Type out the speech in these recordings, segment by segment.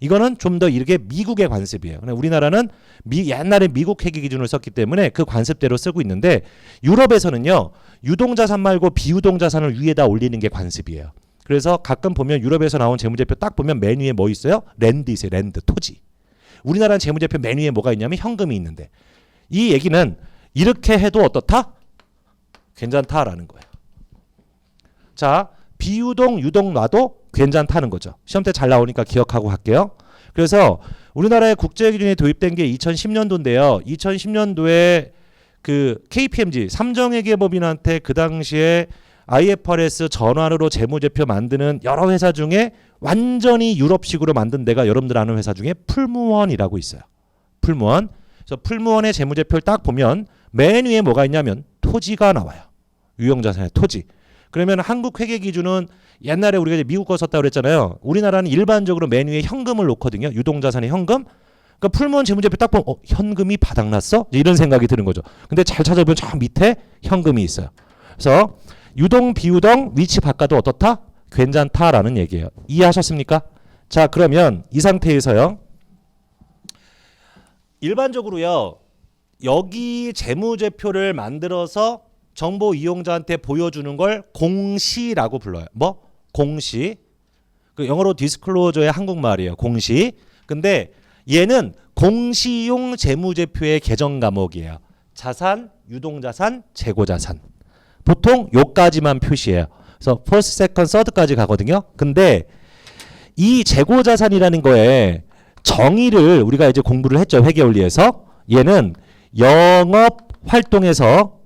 이거는 좀 더 이렇게 미국의 관습이에요. 우리나라는 옛날에 미국 회계 기준을 썼기 때문에 그 관습대로 쓰고 있는데 유럽에서는요. 유동자산 말고 비유동자산을 위에다 올리는 게 관습이에요. 그래서 가끔 보면 유럽에서 나온 재무제표 딱 보면 맨 위에 뭐 있어요? 랜드 있어요. 랜드, 토지. 우리나라는 재무제표 맨 위에 뭐가 있냐면 현금이 있는데 이 얘기는 이렇게 해도 어떻다? 괜찮다라는 거예요. 자, 비유동, 유동 놔도 괜찮다는 거죠. 시험 때 잘 나오니까 기억하고 갈게요. 그래서 우리나라의 국제기준이 도입된 게 2010년도인데요. 2010년도에 그 KPMG 삼정회계법인한테 그 당시에 IFRS 전환으로 재무제표 만드는 여러 회사 중에 완전히 유럽식으로 만든 데가 여러분들 아는 회사 중에 풀무원이라고 있어요. 풀무원. 그래서 풀무원의 재무제표를 딱 보면 맨 위에 뭐가 있냐면 토지가 나와요. 유형자산의 토지. 그러면 한국 회계 기준은 옛날에 우리가 이제 미국 거 썼다고 그랬잖아요. 우리나라는 일반적으로 맨 위에 현금을 놓거든요. 유동자산의 현금. 그러니까 풀무원 재무제표 딱 보면 현금이 바닥났어? 이런 생각이 드는 거죠. 근데 잘 찾아보면 저 밑에 현금이 있어요. 그래서 유동 비유동 위치 바꿔도 어떻다? 괜찮다라는 얘기예요. 이해하셨습니까? 자, 그러면 이 상태에서요. 일반적으로요. 여기 재무제표를 만들어서 정보 이용자한테 보여주는 걸 공시라고 불러요. 뭐? 공시. 그 영어로 디스클로저의 한국말이에요. 공시. 근데 얘는 공시용 재무제표의 개정 과목이에요. 자산, 유동자산, 재고자산. 보통 요까지만 표시해요. 그래서 first, second, third까지 가거든요. 근데 이 재고자산이라는 거에 정의를 우리가 이제 공부를 했죠. 회계원리에서. 얘는 영업 활동에서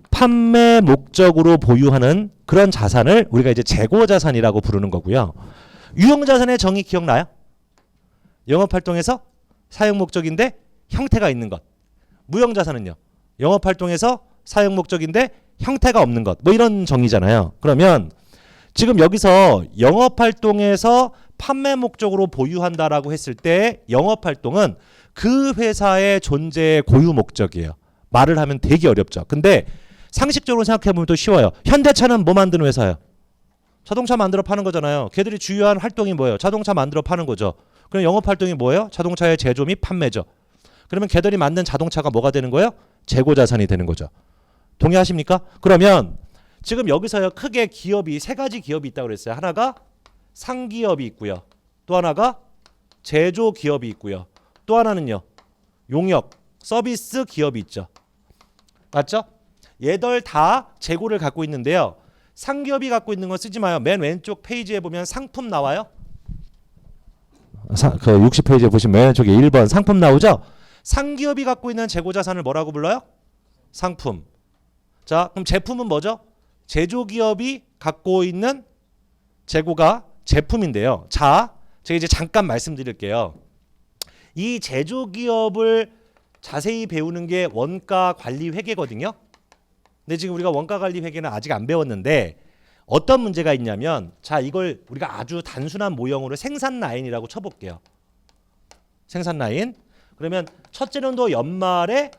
판매 목적으로 보유하는 그런 자산을 우리가 이제 재고자산이라고 부르는 거고요. 유형자산의 정의 기억나요? 영업활동에서 사용 목적인데 형태가 있는 것. 무형자산은요. 영업활동에서 사용 목적인데 형태가 없는 것. 뭐 이런 정의잖아요. 그러면 지금 여기서 영업활동에서 판매 목적으로 보유한다라고 했을 때 영업활동은 그 회사의 존재의 고유 목적이에요. 말을 하면 되게 어렵죠. 근데 상식적으로 생각해보면 또 쉬워요. 현대차는 뭐 만드는 회사예요? 자동차 만들어 파는 거잖아요. 걔들이 주요한 활동이 뭐예요? 자동차 만들어 파는 거죠. 그럼 영업활동이 뭐예요? 자동차의 제조 및 판매죠. 그러면 걔들이 만든 자동차가 뭐가 되는 거예요? 재고자산이 되는 거죠. 동의하십니까? 그러면 지금 여기서요. 크게 기업이 세 가지 기업이 있다고 그랬어요. 하나가 상기업이 있고요. 또 하나가 제조기업이 있고요. 또 하나는요. 용역, 서비스 기업이 있죠. 맞죠? 얘들 다 재고를 갖고 있는데요. 상기업이 갖고 있는 거 쓰지 마요. 맨 왼쪽 페이지에 보면 상품 나와요. 그 60페이지에 보시면 맨 왼쪽에 1번 상품 나오죠? 상기업이 갖고 있는 재고자산을 뭐라고 불러요? 상품. 자, 그럼 제품은 뭐죠? 제조기업이 갖고 있는 재고가 제품인데요. 자, 제가 이제 잠깐 말씀드릴게요. 이 제조기업을 자세히 배우는 게 원가관리회계거든요. 근데 지금 우리가 원가관리회계는 아직 안 배웠는데 어떤 문제가 있냐면 자, 이걸 우리가 아주 단순한 모형으로 생산라인이라고 쳐볼게요. 생산라인. 그러면 첫째 년도 연말에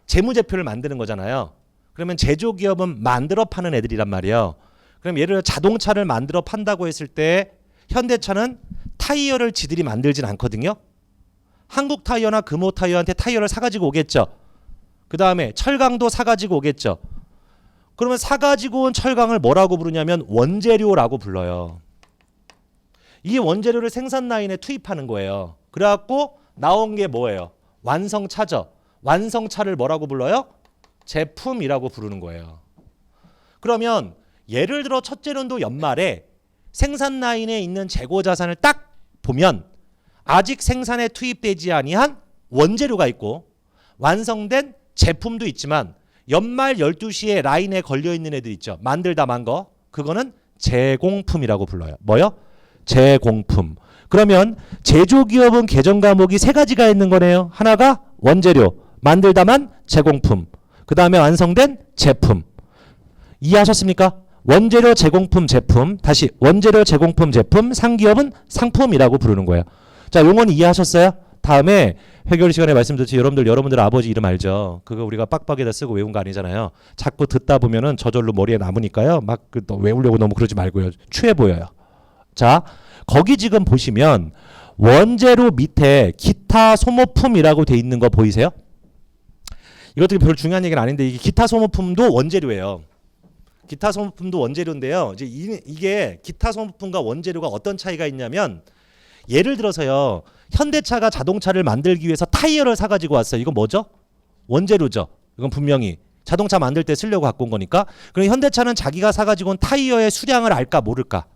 재무제표를 만드는 거잖아요. 그러면 제조기업은 만들어 파는 애들이란 말이에요. 그럼 예를 들어 자동차를 만들어 판다고 했을 때 현대차는 타이어를 지들이 만들진 않거든요. 한국 타이어나 금호 타이어한테 타이어를 사가지고 오겠죠. 그 다음에 철강도 사가지고 오겠죠. 그러면 사가지고 온 철강을 뭐라고 부르냐면 원재료라고 불러요. 이 원재료를 생산 라인에 투입하는 거예요. 그래갖고 나온 게 뭐예요? 완성차죠. 완성차를 뭐라고 불러요? 제품이라고 부르는 거예요. 그러면 예를 들어 첫째 년도 연말에 생산 라인에 있는 재고자산을 딱 보면 아직 생산에 투입되지 아니한 원재료가 있고 완성된 제품도 있지만 연말 12시에 라인에 걸려있는 애들 있죠. 만들다 만 거. 그거는 제공품이라고 불러요. 뭐요? 제공품. 그러면 제조기업은 개정 과목이 세 가지가 있는 거네요. 하나가 원재료, 만들다만 제공품. 그 다음에 완성된 제품. 이해하셨습니까? 원재료, 제공품, 제품. 다시 원재료, 제공품, 제품. 상기업은 상품이라고 부르는 거예요. 자, 용어는 이해하셨어요? 다음에 회계원리 시간에 말씀드렸지 여러분들 아버지 이름 알죠? 그거 우리가 빡빡에다 쓰고 외운 거 아니잖아요. 자꾸 듣다 보면은 저절로 머리에 남으니까요. 막 외우려고 너무 그러지 말고요. 추해 보여요. 자, 거기 지금 보시면 원재료 밑에 기타 소모품이라고 돼 있는 거 보이세요? 이것도 별로 중요한 얘기는 아닌데 이게 기타 소모품도 원재료예요. 기타 소모품도 원재료인데요. 이제 이게 기타 소모품과 원재료가 어떤 차이가 있냐면 예를 들어서요. 현대차가 자동차를 만들기 위해서 타이어를 사가지고 왔어요. 이건 뭐죠? 원재료죠. 이건 분명히 자동차 만들 때 쓰려고 갖고 온 거니까. 그럼 현대차는 자기가 사가지고 온 타이어의 수량을 알까 모를까?